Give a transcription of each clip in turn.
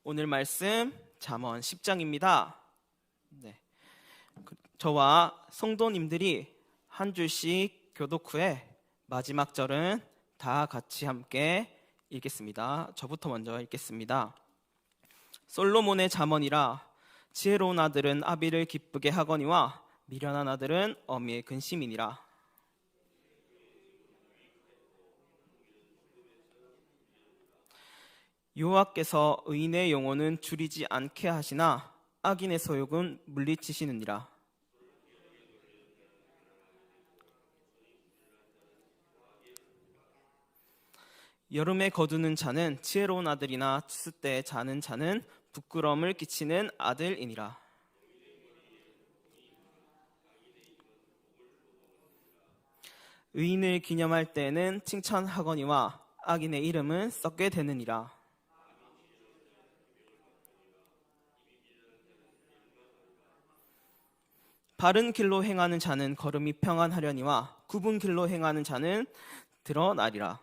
오늘 말씀 잠언 10장입니다. 저와 성도님들이 한 줄씩 교독 후에 마지막 절은 다 같이 함께 읽겠습니다. 저부터 먼저 읽겠습니다. 솔로몬의 잠언이라. 지혜로운 아들은 아비를 기쁘게 하거니와 미련한 아들은 어미의 근심이니라. 여호와께서 의인의 영혼은 줄이지 않게 하시나 악인의 소욕은 물리치시느니라. 여름에 거두는 자는 지혜로운 아들이나 추수 때 자는 자는 부끄러움을 끼치는 아들이니라. 의인을 기념할 때에는 칭찬하거니와 악인의 이름은 썩게 되느니라. 바른 길로 행하는 자는 걸음이 평안하려니와 굽은 길로 행하는 자는 드러나리라.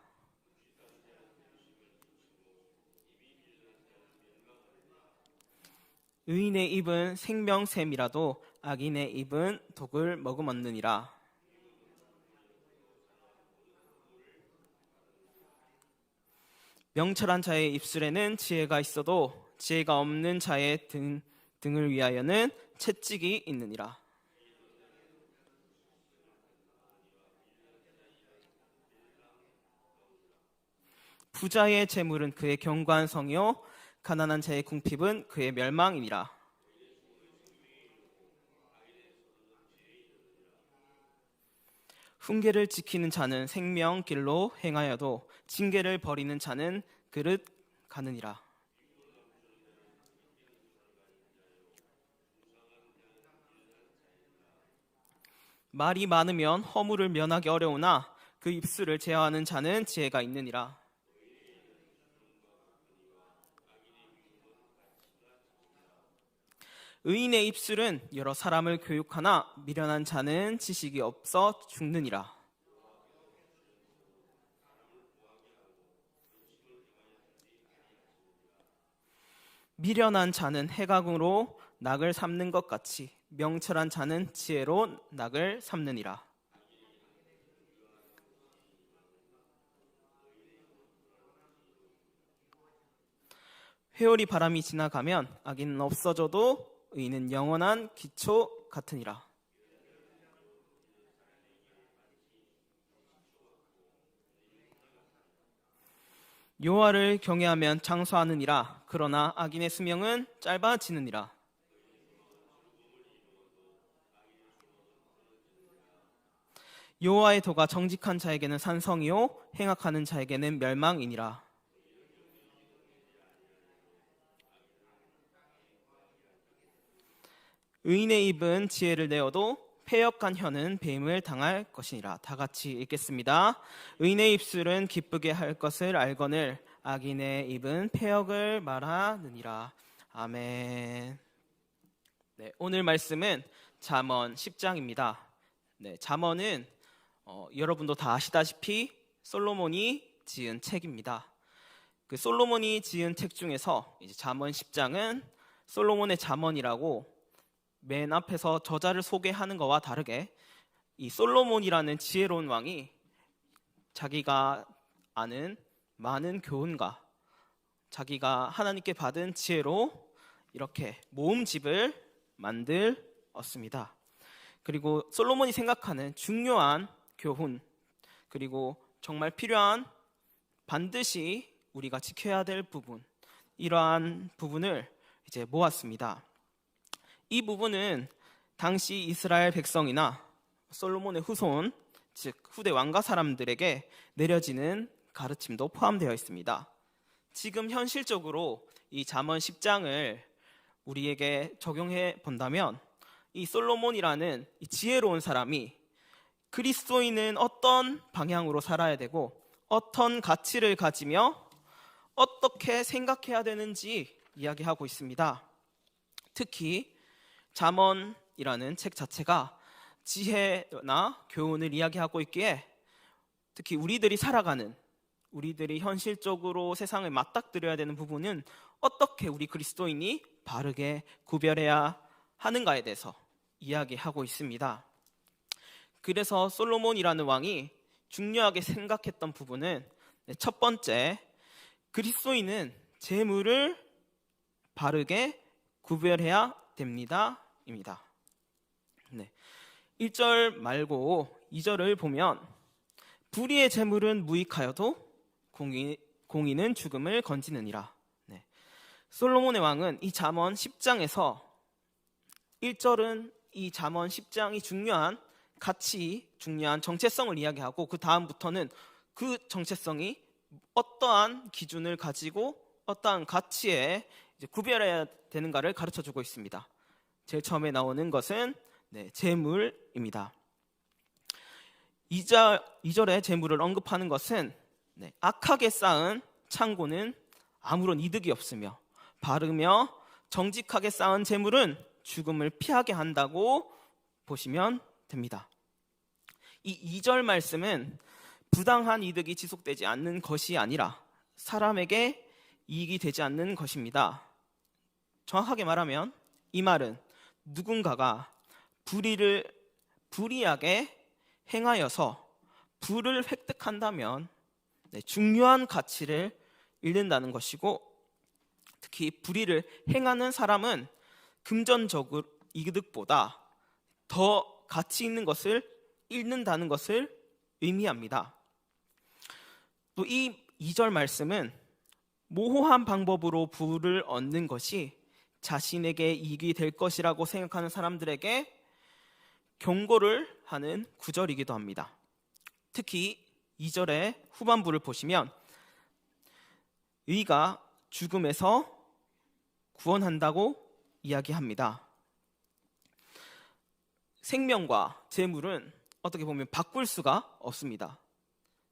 의인의 입은 생명샘이라도 악인의 입은 독을 머금었느니라. 명철한 자의 입술에는 지혜가 있어도 지혜가 없는 자의 등을 위하여는 채찍이 있느니라. 부자의 재물은 그의 견고한 성이요 가난한 자의 궁핍은 그의 멸망이니라. 훈계를 지키는 자는 생명길로 행하여도 징계를 버리는 자는 그릇 가느니라. 말이 많으면 허물을 면하기 어려우나 그 입술을 제어하는 자는 지혜가 있느니라. 의인의 입술은 여러 사람을 교육하나 미련한 자는 지식이 없어 죽느니라. 미련한 자는 해각으로 낙을 삼는 것 같이 명철한 자는 지혜로 낙을 삼느니라. 회오리 바람이 지나가면 악인은 없어져도 의인은 영원한 기초 같으니라. 여호와를 경외하면 장수하느니라. 그러나 악인의 수명은 짧아지느니라. 여호와의 도가 정직한 자에게는 산성이요 행악하는 자에게는 멸망이니라. 의인의 입은 지혜를 내어도 패역한 혀는 배임을 당할 것이니라. 다 같이 읽겠습니다. 의인의 입술은 기쁘게 할 것을 알거늘 악인의 입은 패역을 말하느니라. 아멘. 오늘 말씀은 잠언 10장입니다. 잠언은 여러분도 다 아시다시피 솔로몬이 지은 책입니다. 그 솔로몬이 지은 책 중에서 이제 잠언 10장은 솔로몬의 잠언이라고 맨 앞에서 저자를 소개하는 것과 다르게 이 솔로몬이라는 지혜로운 왕이 자기가 아는 많은 교훈과 자기가 하나님께 받은 지혜로 이렇게 모음집을 만들었습니다. 그리고 솔로몬이 생각하는 중요한 교훈 그리고 정말 필요한 반드시 우리가 지켜야 될 부분 이러한 부분을 이제 모았습니다. 이 부분은 당시 이스라엘 백성이나 솔로몬의 후손, 즉 후대 왕가 사람들에게 내려지는 가르침도 포함되어 있습니다. 지금 현실적으로 이 잠언 10장을 우리에게 적용해 본다면 이 솔로몬이라는 이 지혜로운 사람이 그리스도인은 어떤 방향으로 살아야 되고 어떤 가치를 가지며 어떻게 생각해야 되는지 이야기하고 있습니다. 특히 잠언이라는 책 자체가 지혜나 교훈을 이야기하고 있기에 특히 우리들이 살아가는 우리들이 현실적으로 세상을 맞닥뜨려야 되는 부분은 어떻게 우리 그리스도인이 바르게 구별해야 하는가에 대해서 이야기하고 있습니다. 그래서 솔로몬이라는 왕이 중요하게 생각했던 부분은 첫 번째, 그리스도인은 재물을 바르게 구별해야 됩니다. 입니다. 1절 말고 2절을 보면 불의의 재물은 무익하여도 공의는 죽음을 건지느니라. 솔로몬의 왕은 이 잠언 10장에서 1절은 이 잠언 10장이 중요한 가치, 중요한 정체성을 이야기하고 그 다음부터는 그 정체성이 어떠한 기준을 가지고 어떠한 가치에 구별해야 되는가를 가르쳐주고 있습니다. 제일 처음에 나오는 것은 재물입니다. 2절에 재물을 언급하는 것은 악하게 쌓은 창고는 아무런 이득이 없으며 바르며 정직하게 쌓은 재물은 죽음을 피하게 한다고 보시면 됩니다. 이 2절 말씀은 부당한 이득이 지속되지 않는 것이 아니라 사람에게 이익이 되지 않는 것입니다. 정확하게 말하면 이 말은 누군가가 불의하게 행하여서 부를 획득한다면 중요한 가치를 잃는다는 것이고, 특히 불의를 행하는 사람은 금전적으로 이득보다 더 가치 있는 것을 잃는다는 것을 의미합니다. 또 이 2절 말씀은 모호한 방법으로 부를 얻는 것이 자신에게 이익이 될 것이라고 생각하는 사람들에게 경고를 하는 구절이기도 합니다. 특히 2절의 후반부를 보시면 의가 죽음에서 구원한다고 이야기합니다. 생명과 재물은 어떻게 보면 바꿀 수가 없습니다.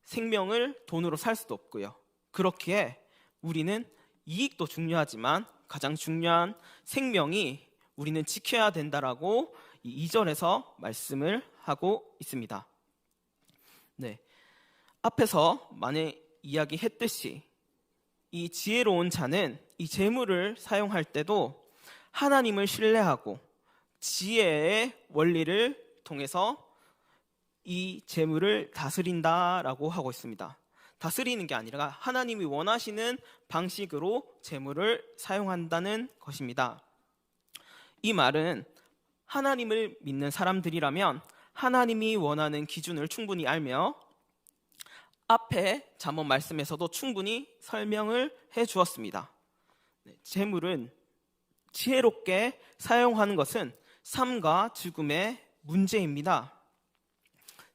생명을 돈으로 살 수도 없고요. 그렇기에 우리는 이익도 중요하지만 가장 중요한 생명이 우리는 지켜야 된다라고 이 2절에서 말씀을 하고 있습니다. 앞에서 많이 이야기했듯이 이 지혜로운 자는 이 재물을 사용할 때도 하나님을 신뢰하고 지혜의 원리를 통해서 이 재물을 다스린다라고 하고 있습니다. 다스리는 게 아니라 하나님이 원하시는 방식으로 재물을 사용한다는 것입니다. 이 말은 하나님을 믿는 사람들이라면 하나님이 원하는 기준을 충분히 알며 앞에 잠언 말씀에서도 충분히 설명을 해 주었습니다. 재물은 지혜롭게 사용하는 것은 삶과 죽음의 문제입니다.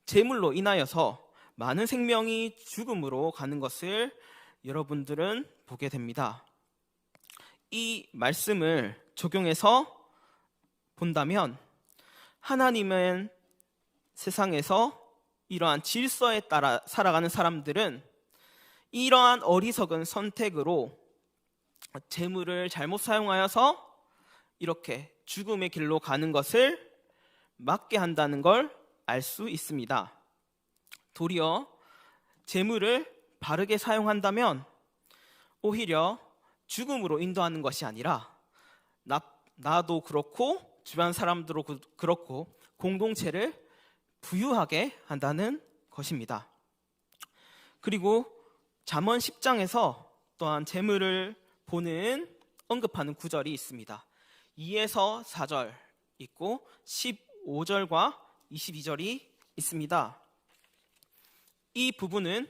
재물로 인하여서 많은 생명이 죽음으로 가는 것을 여러분들은 보게 됩니다. 이 말씀을 적용해서 본다면 하나님은 세상에서 이러한 질서에 따라 살아가는 사람들은 이러한 어리석은 선택으로 재물을 잘못 사용하여서 이렇게 죽음의 길로 가는 것을 막게 한다는 걸 알 수 있습니다. 도리어 재물을 바르게 사용한다면 오히려 죽음으로 인도하는 것이 아니라 나도 그렇고 주변 사람들도 그렇고 공동체를 부유하게 한다는 것입니다. 그리고 잠언 10장에서 또한 재물을 언급하는 구절이 있습니다. 2에서 4절 있고 15절과 22절이 있습니다. 이 부분은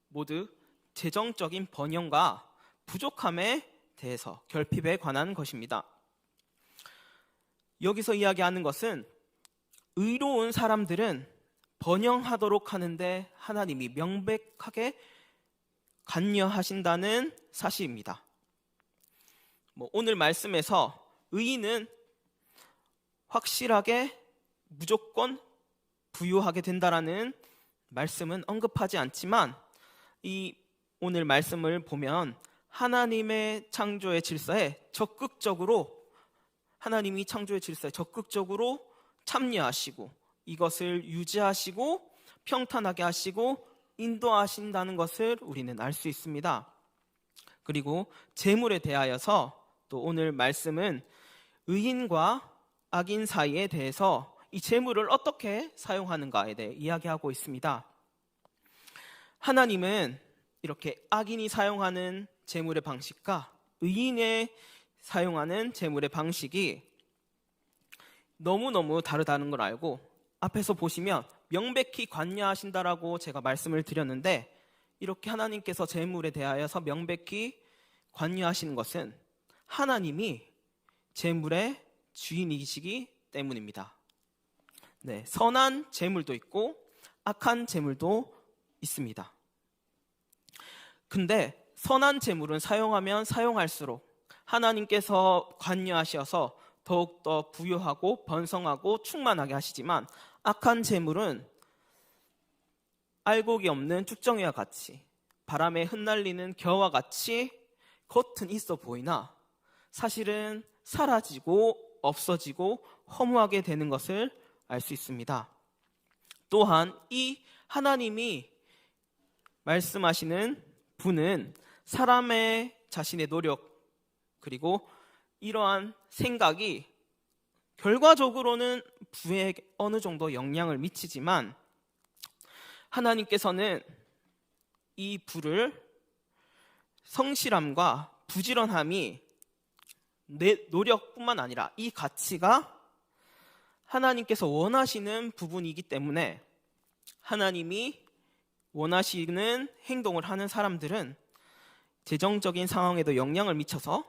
모두 재정적인 번영과 부족함에 대해서 결핍에 관한 것입니다. 여기서 이야기하는 것은 의로운 사람들은 번영하도록 하는데 하나님이 명백하게 관여하신다는 사실입니다. 오늘 말씀에서 의인은 확실하게 무조건 부유하게 된다라는 말씀은 언급하지 않지만 이 오늘 말씀을 보면 하나님의 창조의 질서에 하나님이 창조의 질서에 적극적으로 참여하시고 이것을 유지하시고 평탄하게 하시고 인도하신다는 것을 우리는 알 수 있습니다. 그리고 재물에 대하여서 또 오늘 말씀은 의인과 악인 사이에 대해서 이 재물을 어떻게 사용하는가에 대해 이야기하고 있습니다. 하나님은 이렇게 악인이 사용하는 재물의 방식과 의인의 사용하는 재물의 방식이 너무너무 다르다는 걸 알고 앞에서 보시면 명백히 관여하신다라고 제가 말씀을 드렸는데, 이렇게 하나님께서 재물에 대하여서 명백히 관여하시는 것은 하나님이 재물의 주인이시기 때문입니다. 네, 선한 재물도 있고 악한 재물도 있습니다. 근데 선한 재물은 사용하면 사용할수록 하나님께서 관여하셔서 더욱더 부유하고 번성하고 충만하게 하시지만, 악한 재물은 알곡이 없는 쭉정이와 같이 바람에 흩날리는 겨와 같이 겉은 있어 보이나 사실은 사라지고 없어지고 허무하게 되는 것을 알 수 있습니다. 또한 이 하나님이 말씀하시는 분은 사람의 자신의 노력 그리고 이러한 생각이 결과적으로는 부에 어느 정도 영향을 미치지만, 하나님께서는 이 부를 성실함과 부지런함이 내 노력뿐만 아니라 이 가치가 하나님께서 원하시는 부분이기 때문에 하나님이 원하시는 행동을 하는 사람들은 재정적인 상황에도 영향을 미쳐서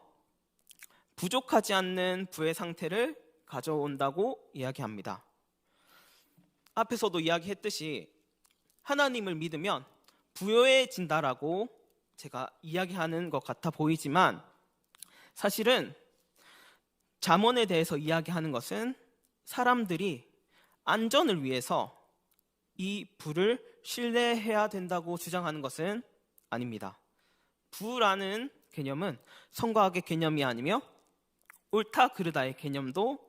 부족하지 않는 부의 상태를 가져온다고 이야기합니다. 앞에서도 이야기했듯이 하나님을 믿으면 부유해진다라고 제가 이야기하는 것 같아 보이지만, 사실은 잠언에 대해서 이야기하는 것은 사람들이 안전을 위해서 이 부를 신뢰해야 된다고 주장하는 것은 아닙니다. 부라는 개념은 선과 악의 개념이 아니며 옳다 그르다의 개념도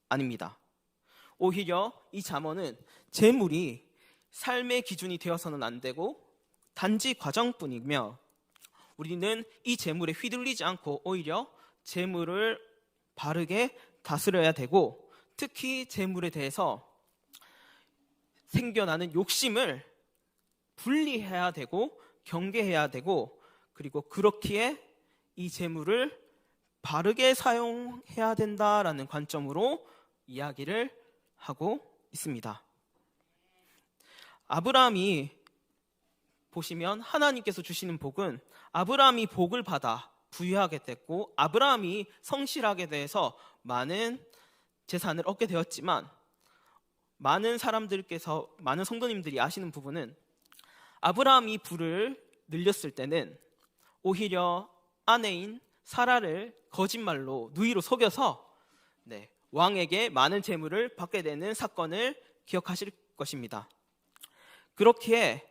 아닙니다. 오히려 이 잠언은 재물이 삶의 기준이 되어서는 안 되고 단지 과정뿐이며, 우리는 이 재물에 휘둘리지 않고 오히려 재물을 바르게 다스려야 되고, 특히 재물에 대해서 생겨나는 욕심을 분리해야 되고 경계해야 되고, 그리고 그렇기에 이 재물을 바르게 사용해야 된다라는 관점으로 이야기를 하고 있습니다. 아브라함이 보시면 하나님께서 주시는 복은 아브라함이 복을 받아 부유하게 됐고 아브라함이 성실하게 돼서 많은 재산을 얻게 되었지만, 많은 사람들께서, 많은 성도님들이 아시는 부분은 아브라함이 부를 늘렸을 때는 오히려 아내인 사라를 거짓말로 누이로 속여서 왕에게 많은 재물을 받게 되는 사건을 기억하실 것입니다. 그렇기에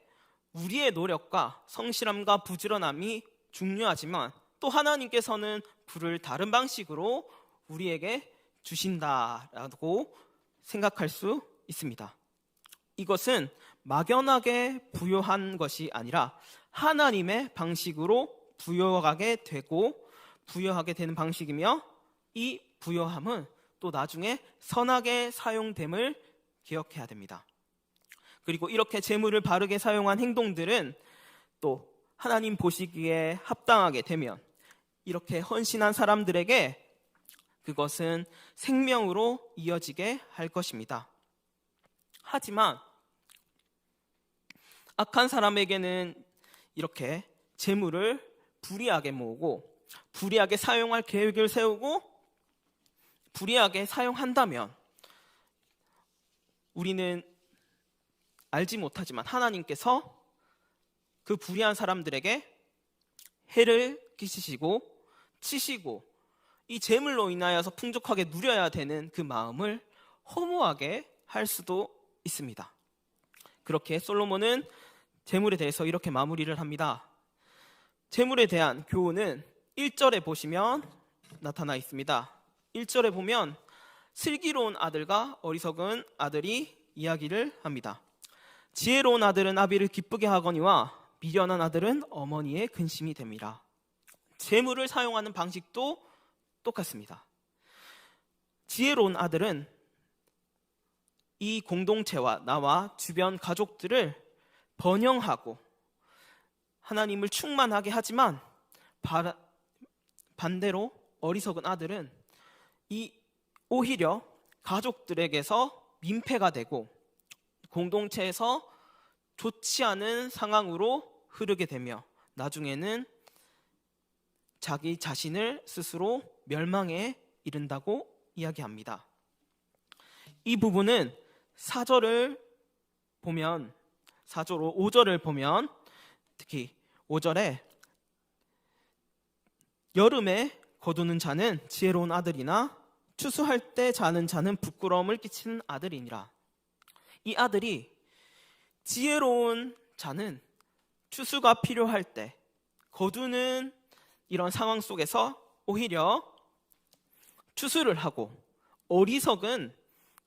우리의 노력과 성실함과 부지런함이 중요하지만, 또 하나님께서는 부를 다른 방식으로 우리에게 주신다라고 생각할 수 있습니다. 이것은 막연하게 부유한 것이 아니라 하나님의 방식으로 부유하게 되고 부유하게 되는 방식이며, 이 부유함은 또 나중에 선하게 사용됨을 기억해야 됩니다. 그리고 이렇게 재물을 바르게 사용한 행동들은 또 하나님 보시기에 합당하게 되면 이렇게 헌신한 사람들에게 그것은 생명으로 이어지게 할 것입니다. 하지만 악한 사람에게는 이렇게 재물을 불의하게 모으고 불의하게 사용할 계획을 세우고 불의하게 사용한다면, 우리는 알지 못하지만 하나님께서 그 불의한 사람들에게 해를 끼치시고 치시고 이 재물로 인하여서 풍족하게 누려야 되는 그 마음을 허무하게 할 수도 있습니다. 그렇게 솔로몬은 재물에 대해서 이렇게 마무리를 합니다. 재물에 대한 교훈은 1절에 보시면 나타나 있습니다. 1절에 보면 슬기로운 아들과 어리석은 아들이 이야기를 합니다. 지혜로운 아들은 아비를 기쁘게 하거니와 미련한 아들은 어머니의 근심이 됩니다. 재물을 사용하는 방식도 똑같습니다. 지혜로운 아들은 이 공동체와 나와 주변 가족들을 번영하고 하나님을 충만하게 하지만, 반대로 어리석은 아들은 오히려 가족들에게서 민폐가 되고 공동체에서 좋지 않은 상황으로 흐르게 되며 나중에는 자기 자신을 스스로 멸망에 이른다고 이야기합니다. 이 부분은 4절 5절을 보면 특히 5절에 여름에 거두는 자는 지혜로운 아들이나 추수할 때 자는 자는 부끄러움을 끼치는 아들이니라. 이 아들이 지혜로운 자는 추수가 필요할 때 거두는 이런 상황 속에서 오히려 추수를 하고, 어리석은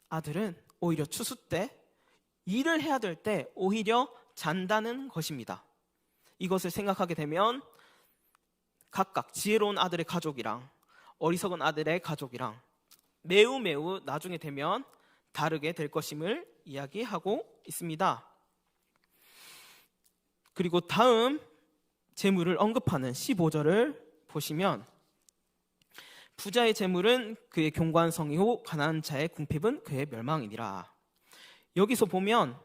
아들은 오히려 추수 때 일을 해야 될 때 오히려 잔다는 것입니다. 이것을 생각하게 되면 각각 지혜로운 아들의 가족이랑 어리석은 아들의 가족이랑 매우 나중에 되면 다르게 될 것임을 이야기하고 있습니다. 그리고 다음 재물을 언급하는 15절을 보시면 부자의 재물은 그의 경관성이요 가난한 자의 궁핍은 그의 멸망이니라. 여기서 보면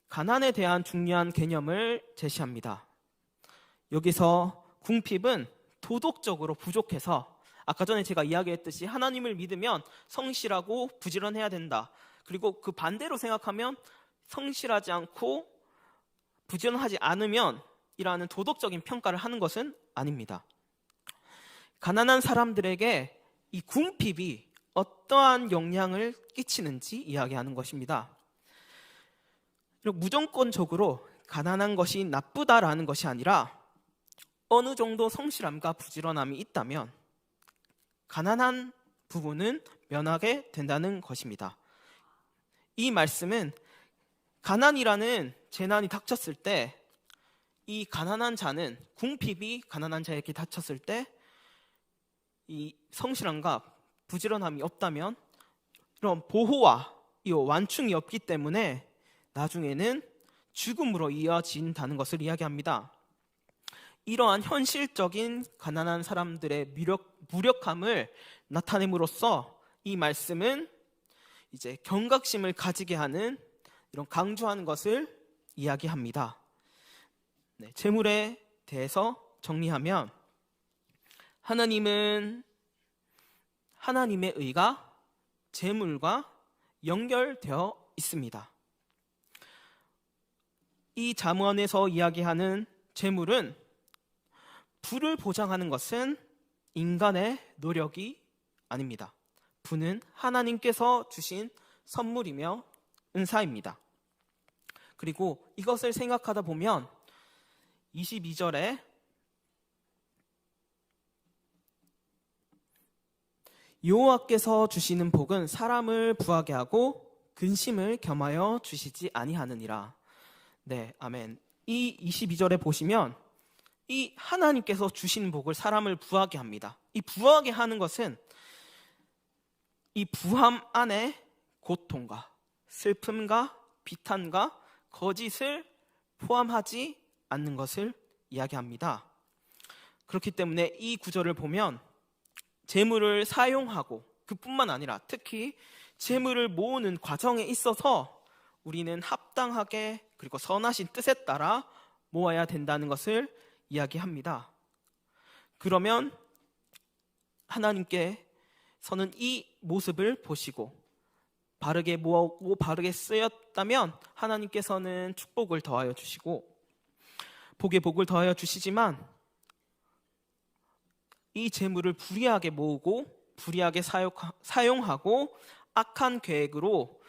가난에 대한 중요한 개념을 제시합니다. 여기서 궁핍은 도덕적으로 부족해서, 아까 전에 제가 이야기했듯이 하나님을 믿으면 성실하고 부지런해야 된다, 그리고 그 반대로 생각하면 성실하지 않고 부지런하지 않으면 이라는 도덕적인 평가를 하는 것은 아닙니다. 가난한 사람들에게 이 궁핍이 어떠한 영향을 끼치는지 이야기하는 것입니다. 무조건적으로 가난한 것이 나쁘다라는 것이 아니라 어느 정도 성실함과 부지런함이 있다면 가난한 부분은 면하게 된다는 것입니다. 이 말씀은 가난이라는 재난이 닥쳤을 때 이 가난한 자는, 궁핍이 가난한 자에게 닥쳤을 때 이 성실함과 부지런함이 없다면 이런 보호와 이 완충이 없기 때문에 나중에는 죽음으로 이어진다는 것을 이야기합니다. 이러한 현실적인 가난한 사람들의 무력함을 나타냄으로써 이 말씀은 이제 경각심을 가지게 하는, 이런 강조하는 것을 이야기합니다. 재물에 대해서 정리하면 하나님은 하나님의 의가 재물과 연결되어 있습니다. 이 잠언에서 이야기하는 재물은 부를 보장하는 것은 인간의 노력이 아닙니다. 부는 하나님께서 주신 선물이며 은사입니다. 그리고 이것을 생각하다 보면 22절에 여호와께서 주시는 복은 사람을 부하게 하고 근심을 겸하여 주시지 아니하느니라. 네, 아멘. 이 22절에 보시면 이 하나님께서 주시는 복을 사람을 부하게 합니다. 이 부하게 하는 것은 이 부함 안에 고통과 슬픔과 비탄과 거짓을 포함하지 않는 것을 이야기합니다. 그렇기 때문에 이 구절을 보면 재물을 사용하고, 그뿐만 아니라 특히 재물을 모으는 과정에 있어서 우리는 합당하게 그리고 선하신 뜻에 따라 모아야 된다는 것을 이야기합니다. 그러면 하나님께서는 이 모습을 보시고 바르게 모으고 바르게 쓰였다면 하나님께서는 축복을 더하여 주시고 복에 복을 더하여 주시지만, 이 재물을 불의하게 모으고 불의하게 사용하고 악한 계획으로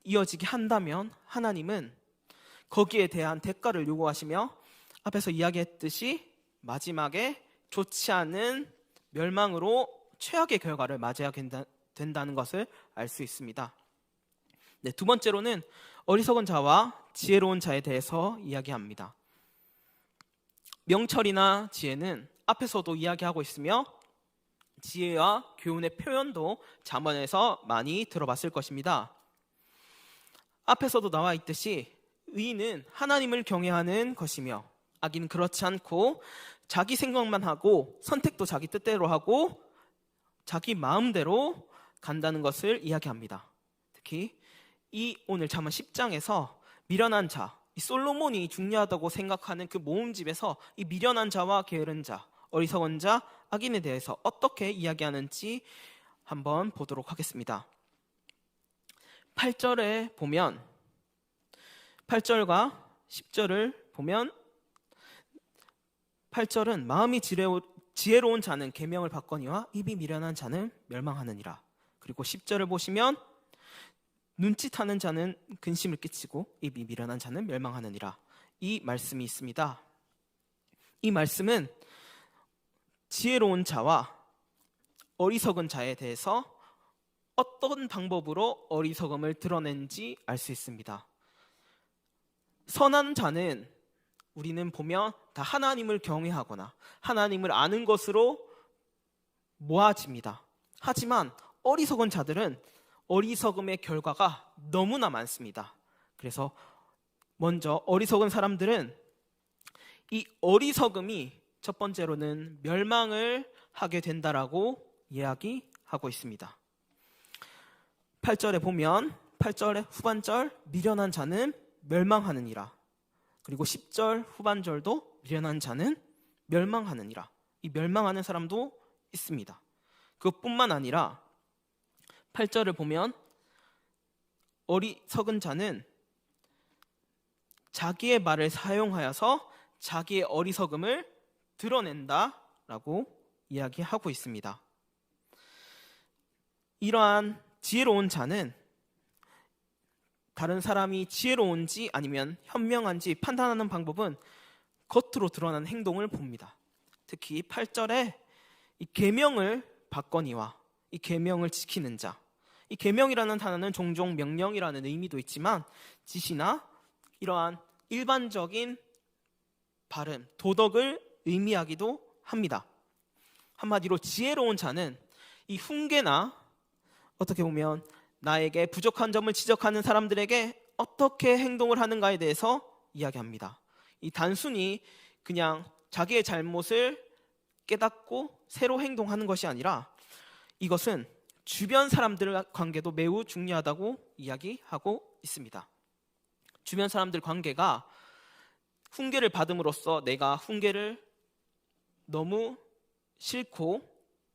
이어지게 한다면 하나님은 거기에 대한 대가를 요구하시며 앞에서 이야기했듯이 마지막에 좋지 않은 멸망으로 최악의 결과를 맞이하게 된다는 것을 알 수 있습니다. 네, 두 번째로는 어리석은 자와 지혜로운 자에 대해서 이야기합니다. 명철이나 지혜는 앞에서도 이야기하고 있으며 지혜와 교훈의 표현도 잠언에서 많이 들어봤을 것입니다. 앞에서도 나와 있듯이 의인은 하나님을 경외하는 것이며 악인은 그렇지 않고 자기 생각만 하고 선택도 자기 뜻대로 하고 자기 마음대로 간다는 것을 이야기합니다. 특히 이 오늘 잠언 10장에서 미련한 자, 이 솔로몬이 중요하다고 생각하는 그 모음집에서 이 미련한 자와 게으른 자, 어리석은 자, 악인에 대해서 어떻게 이야기하는지 한번 보도록 하겠습니다. 8절에 보면 8절과 10절을 보면 8절은 마음이 지혜로운 자는 계명을 받거니와 입이 미련한 자는 멸망하느니라. 그리고 10절을 보시면 눈짓하는 자는 근심을 끼치고 입이 미련한 자는 멸망하느니라. 이 말씀이 있습니다. 이 말씀은 지혜로운 자와 어리석은 자에 대해서 어떤 방법으로 어리석음을 드러낸지 알 수 있습니다. 선한 자는 우리는 보면 다 하나님을 경외하거나 하나님을 아는 것으로 모아집니다. 하지만 어리석은 자들은 어리석음의 결과가 너무나 많습니다. 그래서 먼저 어리석은 사람들은 이 어리석음이 첫 번째로는 멸망을 하게 된다라고 이야기하고 있습니다. 8절에 보면 8절의 후반절 미련한 자는 멸망하느니라. 그리고 10절 후반절도 미련한 자는 멸망하느니라. 이 멸망하는 사람도 있습니다. 그것뿐만 아니라 8절을 보면 어리석은 자는 자기의 말을 사용하여서 자기의 어리석음을 드러낸다라고 이야기하고 있습니다. 이러한 지혜로운 자는 다른 사람이 지혜로운지 아니면 현명한지 판단하는 방법은 겉으로 드러나는 행동을 봅니다. 특히 8절에 이 계명을 받거니와 이 계명을 지키는 자, 이 계명이라는 단어는 종종 명령이라는 의미도 있지만 지시나 이러한 일반적인 발음, 도덕을 의미하기도 합니다. 한마디로 지혜로운 자는 이 훈계나 어떻게 보면 나에게 부족한 점을 지적하는 사람들에게 어떻게 행동을 하는가에 대해서 이야기합니다. 이 단순히 그냥 자기의 잘못을 깨닫고 새로 행동하는 것이 아니라 이것은 주변 사람들과 관계도 매우 중요하다고 이야기하고 있습니다. 주변 사람들 관계가 훈계를 받음으로써 내가 훈계를 너무 싫고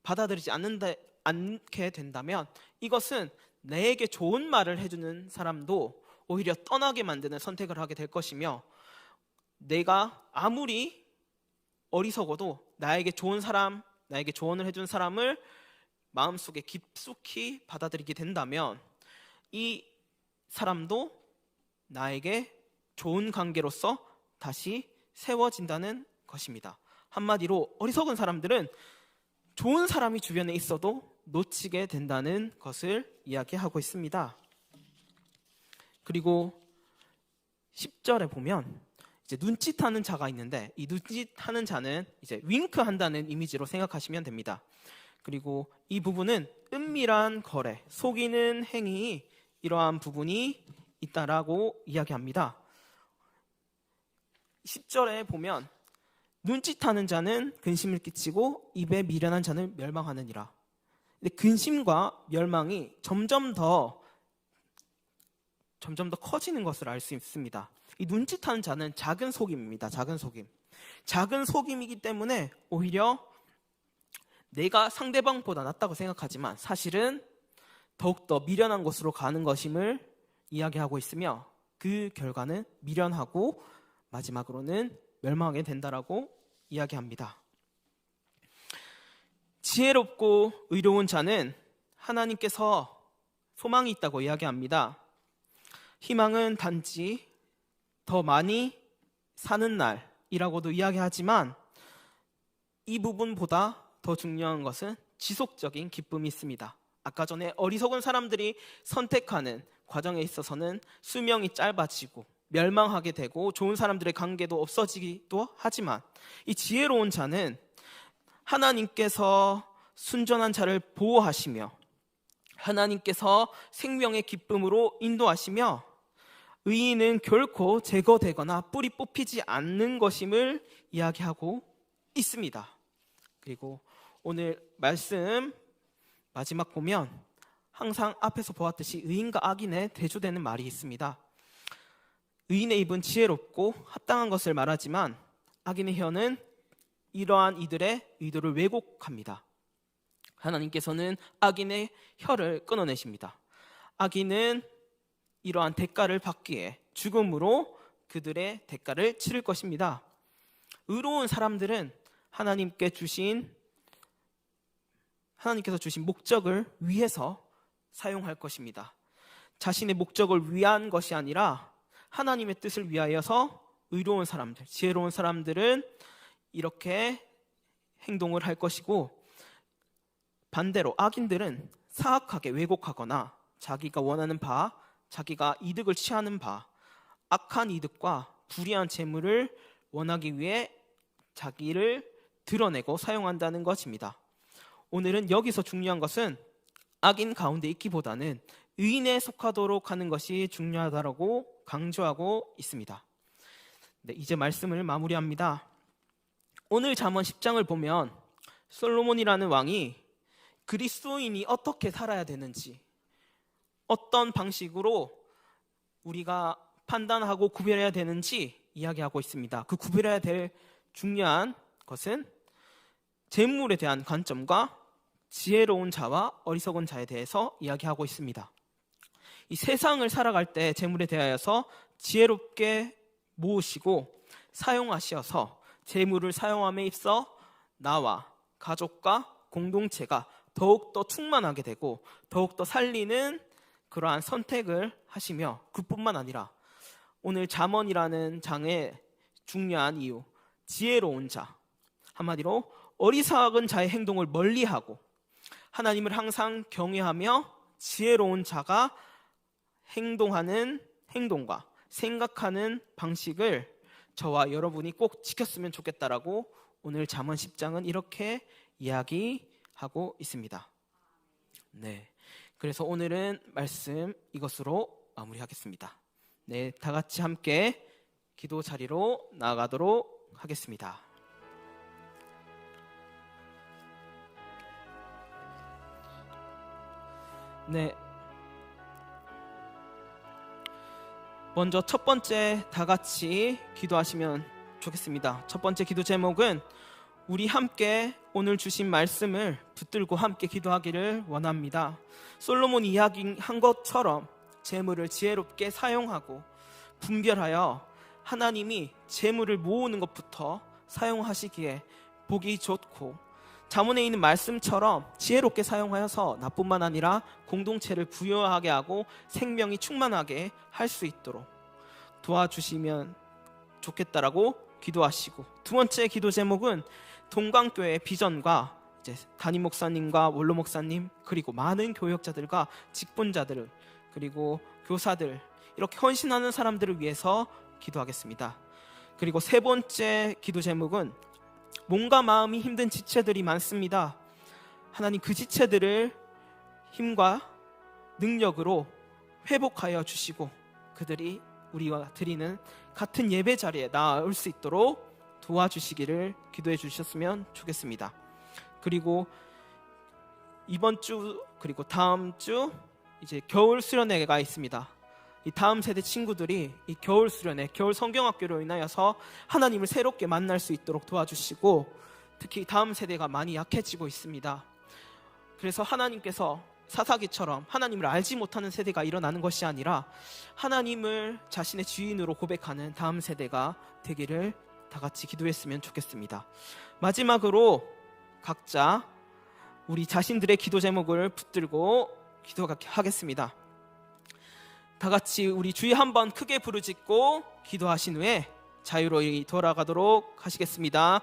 받아들이지 않게 된다면 이것은 내게 좋은 말을 해주는 사람도 오히려 떠나게 만드는 선택을 하게 될 것이며 내가 아무리 어리석어도 나에게 좋은 사람, 나에게 조언을 해준 사람을 마음속에 깊숙이 받아들이게 된다면 이 사람도 나에게 좋은 관계로서 다시 세워진다는 것입니다. 한마디로 어리석은 사람들은 좋은 사람이 주변에 있어도 놓치게 된다는 것을 이야기하고 있습니다. 그리고 10절에 보면 이제 눈짓하는 자가 있는데 이 눈짓하는 자는 이제 윙크한다는 이미지로 생각하시면 됩니다. 그리고 이 부분은 은밀한 거래, 속이는 행위 이러한 부분이 있다라고 이야기합니다. 10절에 보면 눈짓하는 자는 근심을 끼치고 입에 미련한 자는 멸망하느니라. 근데 근심과 멸망이 점점 더 커지는 것을 알 수 있습니다. 이 눈짓하는 자는 작은 속임입니다. 작은 속임. 작은 속임이기 때문에 오히려 내가 상대방보다 낫다고 생각하지만 사실은 더욱더 미련한 곳으로 가는 것임을 이야기하고 있으며 그 결과는 미련하고 마지막으로는 멸망하게 된다라고 이야기합니다. 지혜롭고 의로운 자는 하나님께서 소망이 있다고 이야기합니다. 희망은 단지 더 많이 사는 날이라고도 이야기하지만 이 부분보다 더 중요한 것은 지속적인 기쁨이 있습니다. 아까 전에 어리석은 사람들이 선택하는 과정에 있어서는 수명이 짧아지고 멸망하게 되고 좋은 사람들의 관계도 없어지기도 하지만, 이 지혜로운 자는 하나님께서 순전한 자를 보호하시며 하나님께서 생명의 기쁨으로 인도하시며 의인은 결코 제거되거나 뿌리 뽑히지 않는 것임을 이야기하고 있습니다. 그리고 오늘 말씀 마지막 보면 항상 앞에서 보았듯이 의인과 악인의 대조되는 말이 있습니다. 의인의 입은 지혜롭고 합당한 것을 말하지만 악인의 혀는 이러한 이들의 의도를 왜곡합니다. 하나님께서는 악인의 혀를 끊어내십니다. 악인은 이러한 대가를 받기에 죽음으로 그들의 대가를 치를 것입니다. 의로운 사람들은 하나님께서 주신 목적을 위해서 사용할 것입니다. 자신의 목적을 위한 것이 아니라 하나님의 뜻을 위하여서 의로운 사람들, 지혜로운 사람들은 이렇게 행동을 할 것이고, 반대로 악인들은 사악하게 왜곡하거나 자기가 원하는 바, 자기가 이득을 취하는 바, 악한 이득과 불의한 재물을 원하기 위해 자기를 드러내고 사용한다는 것입니다. 오늘은 여기서 중요한 것은 악인 가운데 있기보다는 의인에 속하도록 하는 것이 중요하다고 강조하고 있습니다. 네, 이제 말씀을 마무리합니다. 오늘 잠언 10장을 보면 솔로몬이라는 왕이 그리스도인이 어떻게 살아야 되는지, 어떤 방식으로 우리가 판단하고 구별해야 되는지 이야기하고 있습니다. 그 구별해야 될 중요한 것은 재물에 대한 관점과 지혜로운 자와 어리석은 자에 대해서 이야기하고 있습니다. 이 세상을 살아갈 때 재물에 대하여서 지혜롭게 모으시고 사용하셔서 재물을 사용함에 있어 나와 가족과 공동체가 더욱더 충만하게 되고 더욱더 살리는 그러한 선택을 하시며, 그뿐만 아니라 오늘 잠언이라는 장의 중요한 이유, 지혜로운 자, 한마디로 어리석은 자의 행동을 멀리하고 하나님을 항상 경외하며 지혜로운 자가 행동하는 행동과 생각하는 방식을 저와 여러분이 꼭 지켰으면 좋겠다라고 오늘 잠언 10장은 이렇게 이야기하고 있습니다. 네, 그래서 오늘은 말씀 이것으로 마무리하겠습니다. 네, 다 같이 함께 기도 자리로 나아가도록 하겠습니다. 네, 먼저 첫 번째 다 같이 기도하시면 좋겠습니다. 첫 번째 기도 제목은 우리 함께 오늘 주신 말씀을 붙들고 함께 기도하기를 원합니다. 솔로몬이 이야기한 것처럼 재물을 지혜롭게 사용하고 분별하여 하나님이 재물을 모으는 것부터 사용하시기에 보기 좋고, 잠언에 있는 말씀처럼 지혜롭게 사용하여서 나뿐만 아니라 공동체를 부유하게 하고 생명이 충만하게 할 수 있도록 도와주시면 좋겠다라고 기도하시고, 두 번째 기도 제목은 동강교회의 비전과 이제 담임 목사님과 원로 목사님, 그리고 많은 교역자들과 직분자들, 그리고 교사들, 이렇게 헌신하는 사람들을 위해서 기도하겠습니다. 그리고 세 번째 기도 제목은 몸과 마음이 힘든 지체들이 많습니다. 하나님, 그 지체들을 힘과 능력으로 회복하여 주시고 그들이 우리와 드리는 같은 예배 자리에 나올 수 있도록 도와주시기를 기도해 주셨으면 좋겠습니다. 그리고 이번 주 그리고 다음 주 이제 겨울 수련회가 있습니다. 이 다음 세대 친구들이 이 겨울 수련회, 겨울 성경학교로 인하여서 하나님을 새롭게 만날 수 있도록 도와주시고, 특히 다음 세대가 많이 약해지고 있습니다. 그래서 하나님께서 사사기처럼 하나님을 알지 못하는 세대가 일어나는 것이 아니라 하나님을 자신의 주인으로 고백하는 다음 세대가 되기를 다 같이 기도했으면 좋겠습니다. 마지막으로 각자 우리 자신들의 기도 제목을 붙들고 기도하겠습니다. 다 같이 우리 주의 한번 크게 부르짖고 기도하신 후에 자유로이 돌아가도록 하시겠습니다.